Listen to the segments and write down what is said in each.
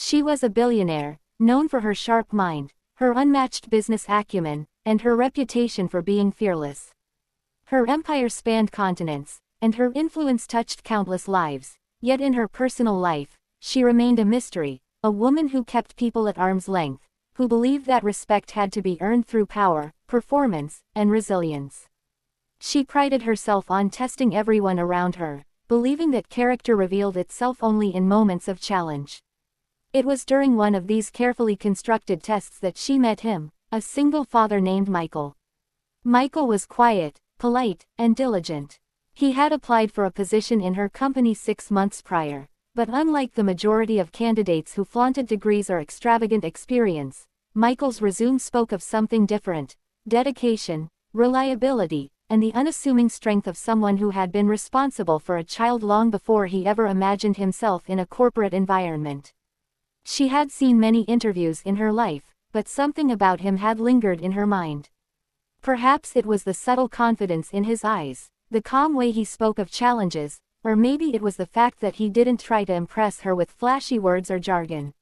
She was a billionaire, known for her sharp mind, her unmatched business acumen, and her reputation for being fearless. Her empire spanned continents, and her influence touched countless lives, yet in her personal life, she remained a mystery, a woman who kept people at arm's length, who believed that respect had to be earned through power, performance, and resilience. She prided herself on testing everyone around her, believing that character revealed itself only in moments of challenge. It was during one of these carefully constructed tests that she met him, a single father named Michael. Michael was quiet, polite, and diligent. He had applied for a position in her company 6 months prior, but unlike the majority of candidates who flaunted degrees or extravagant experience, Michael's resume spoke of something different: dedication, reliability, and the unassuming strength of someone who had been responsible for a child long before he ever imagined himself in a corporate environment. She had seen many interviews in her life, but something about him had lingered in her mind. Perhaps it was the subtle confidence in his eyes, the calm way he spoke of challenges, or maybe it was the fact that he didn't try to impress her with flashy words or jargon.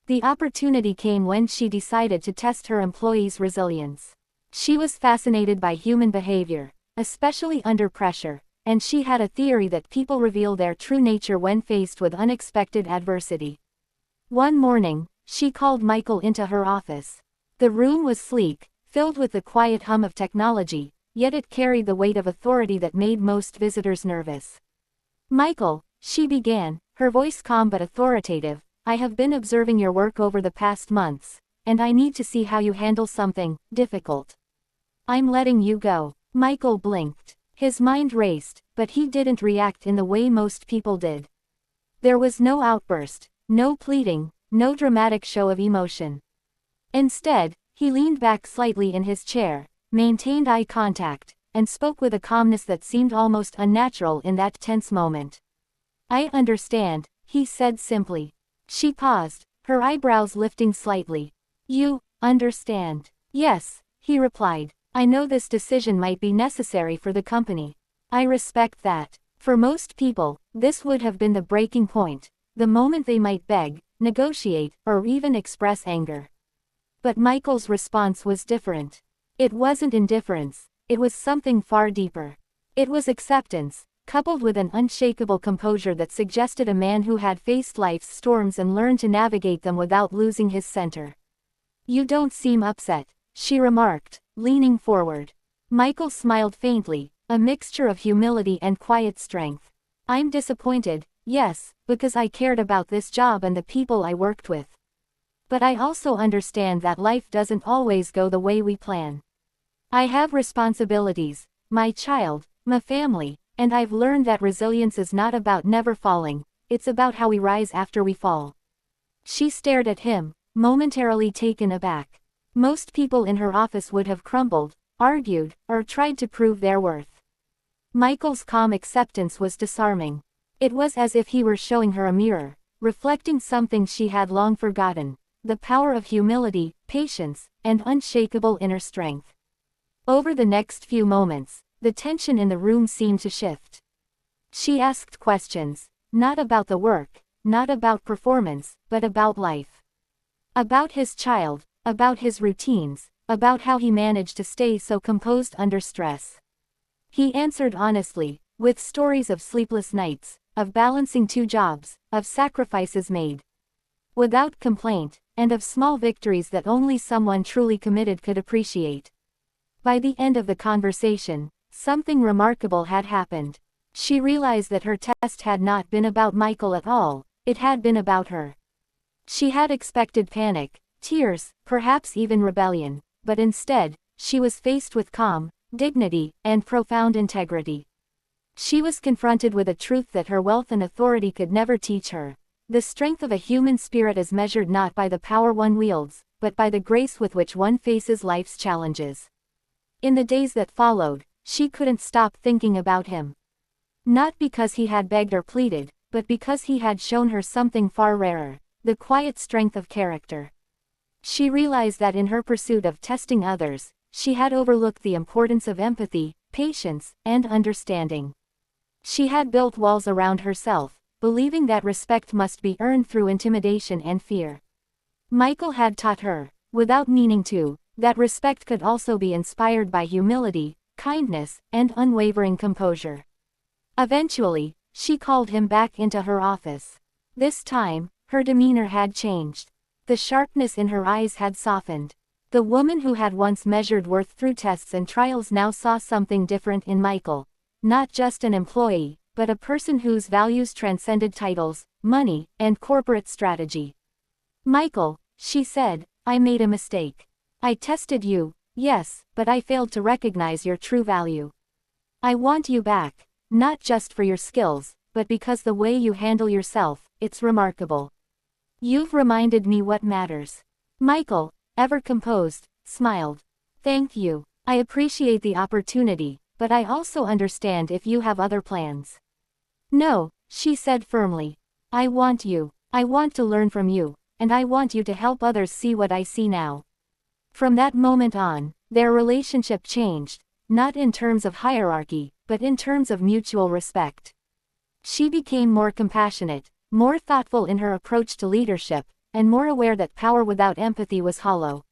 The opportunity came when she decided to test her employees' resilience. She was fascinated by human behavior, especially under pressure, and she had a theory that people reveal their true nature when faced with unexpected adversity. One morning, she called Michael into her office. The room was sleek, filled with the quiet hum of technology, yet it carried the weight of authority that made most visitors nervous. "Michael," she began, her voice calm but authoritative, "I have been observing your work over the past months, and I need to see how you handle something difficult. I'm letting you go." Michael blinked. His mind raced, but he didn't react in the way most people did. There was no outburst, no pleading, no dramatic show of emotion. Instead, he leaned back slightly in his chair, maintained eye contact, and spoke with a calmness that seemed almost unnatural in that tense moment. "I understand," he said simply. She paused, her eyebrows lifting slightly. "You understand?" "Yes," he replied. "I know this decision might be necessary for the company. I respect that." For most people, this would have been the breaking point, the moment they might beg, negotiate, or even express anger. But Michael's response was different. It wasn't indifference, it was something far deeper. It was acceptance, coupled with an unshakable composure that suggested a man who had faced life's storms and learned to navigate them without losing his center. "You don't seem upset," she remarked, leaning forward. Michael smiled faintly, a mixture of humility and quiet strength. "I'm disappointed, yes, because I cared about this job and the people I worked with. But I also understand that life doesn't always go the way we plan. I have responsibilities, my child, my family, and I've learned that resilience is not about never falling, it's about how we rise after we fall." She stared at him, momentarily taken aback. Most people in her office would have crumbled, argued, or tried to prove their worth. Michael's calm acceptance was disarming. It was as if he were showing her a mirror, reflecting something she had long forgotten: the power of humility, patience, and unshakable inner strength. Over the next few moments, the tension in the room seemed to shift. She asked questions, not about the work, not about performance, but about life. About his child, about his routines, about how he managed to stay so composed under stress. He answered honestly, with stories of sleepless nights, of balancing 2 jobs, of sacrifices made without complaint, and of small victories that only someone truly committed could appreciate. By the end of the conversation, something remarkable had happened. She realized that her test had not been about Michael at all, it had been about her. She had expected panic, tears, perhaps even rebellion, but instead, she was faced with calm, dignity, and profound integrity. She was confronted with a truth that her wealth and authority could never teach her. The strength of a human spirit is measured not by the power one wields, but by the grace with which one faces life's challenges. In the days that followed, she couldn't stop thinking about him. Not because he had begged or pleaded, but because he had shown her something far rarer: the quiet strength of character. She realized that in her pursuit of testing others, she had overlooked the importance of empathy, patience, and understanding. She had built walls around herself, believing that respect must be earned through intimidation and fear. Michael had taught her, without meaning to, that respect could also be inspired by humility, kindness, and unwavering composure. Eventually, she called him back into her office. This time, her demeanor had changed. The sharpness in her eyes had softened. The woman who had once measured worth through tests and trials now saw something different in Michael. Not just an employee, but a person whose values transcended titles, money, and corporate strategy. "Michael," she said, "I made a mistake. I tested you, yes, but I failed to recognize your true value. I want you back, not just for your skills, but because the way you handle yourself, it's remarkable. You've reminded me what matters." Michael, ever composed, smiled. "Thank you. I appreciate the opportunity, but I also understand if you have other plans." "No," she said firmly. "I want you. I want to learn from you, and I want you to help others see what I see now." From that moment on, their relationship changed, not in terms of hierarchy, but in terms of mutual respect. She became more compassionate, more thoughtful in her approach to leadership, and more aware that power without empathy was hollow.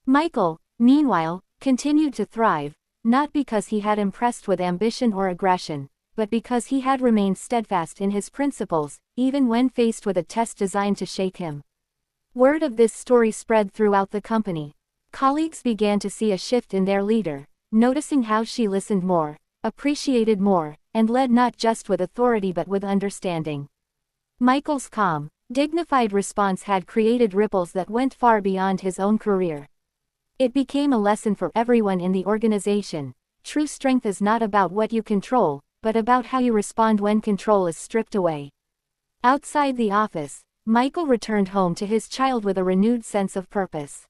Michael, meanwhile, continued to thrive, not because he had impressed with ambition or aggression, but because he had remained steadfast in his principles, even when faced with a test designed to shake him. Word of this story spread throughout the company. Colleagues began to see a shift in their leader, noticing how she listened more, appreciated more, and led not just with authority but with understanding. Michael's calm, dignified response had created ripples that went far beyond his own career. It became a lesson for everyone in the organization. True strength is not about what you control, but about how you respond when control is stripped away. Outside the office, Michael returned home to his child with a renewed sense of purpose.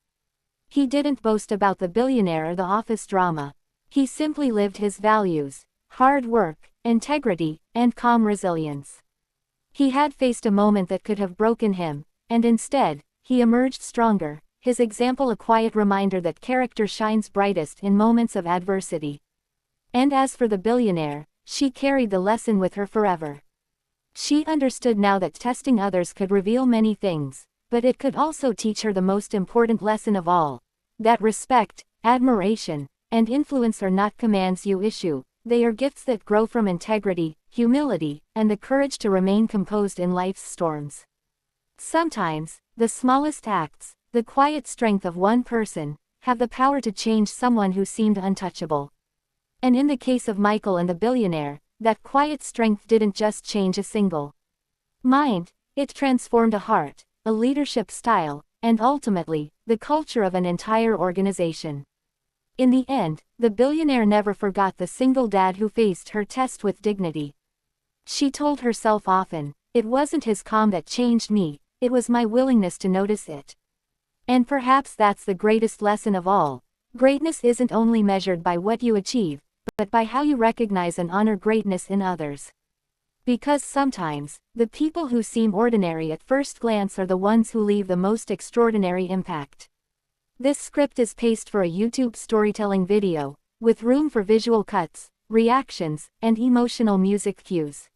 He didn't boast about the billionaire or the office drama. He simply lived his values: hard work, integrity, and calm resilience. He had faced a moment that could have broken him, and instead, he emerged stronger, his example a quiet reminder that character shines brightest in moments of adversity. And as for the billionaire, she carried the lesson with her forever. She understood now that testing others could reveal many things, but it could also teach her the most important lesson of all: that respect, admiration, and influence are not commands you issue, they are gifts that grow from integrity, humility, and the courage to remain composed in life's storms. Sometimes, the smallest acts, the quiet strength of one person, have the power to change someone who seemed untouchable. And in the case of Michael and the billionaire, that quiet strength didn't just change a single mind, it transformed a heart, a leadership style, and ultimately, the culture of an entire organization. In the end, the billionaire never forgot the single dad who faced her test with dignity. She told herself often, "It wasn't his calm that changed me, it was my willingness to notice it." And perhaps that's the greatest lesson of all. Greatness isn't only measured by what you achieve, but by how you recognize and honor greatness in others. Because sometimes, the people who seem ordinary at first glance are the ones who leave the most extraordinary impact. This script is paced for a YouTube storytelling video, with room for visual cuts, reactions, and emotional music cues.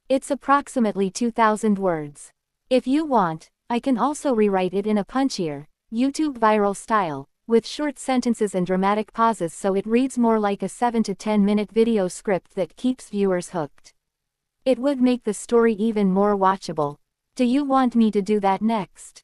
It's approximately 2,000 words. If you want, I can also rewrite it in a punchier, YouTube viral style, with short sentences and dramatic pauses so it reads more like a 7 to 10 minute video script that keeps viewers hooked. It would make the story even more watchable. Do you want me to do that next?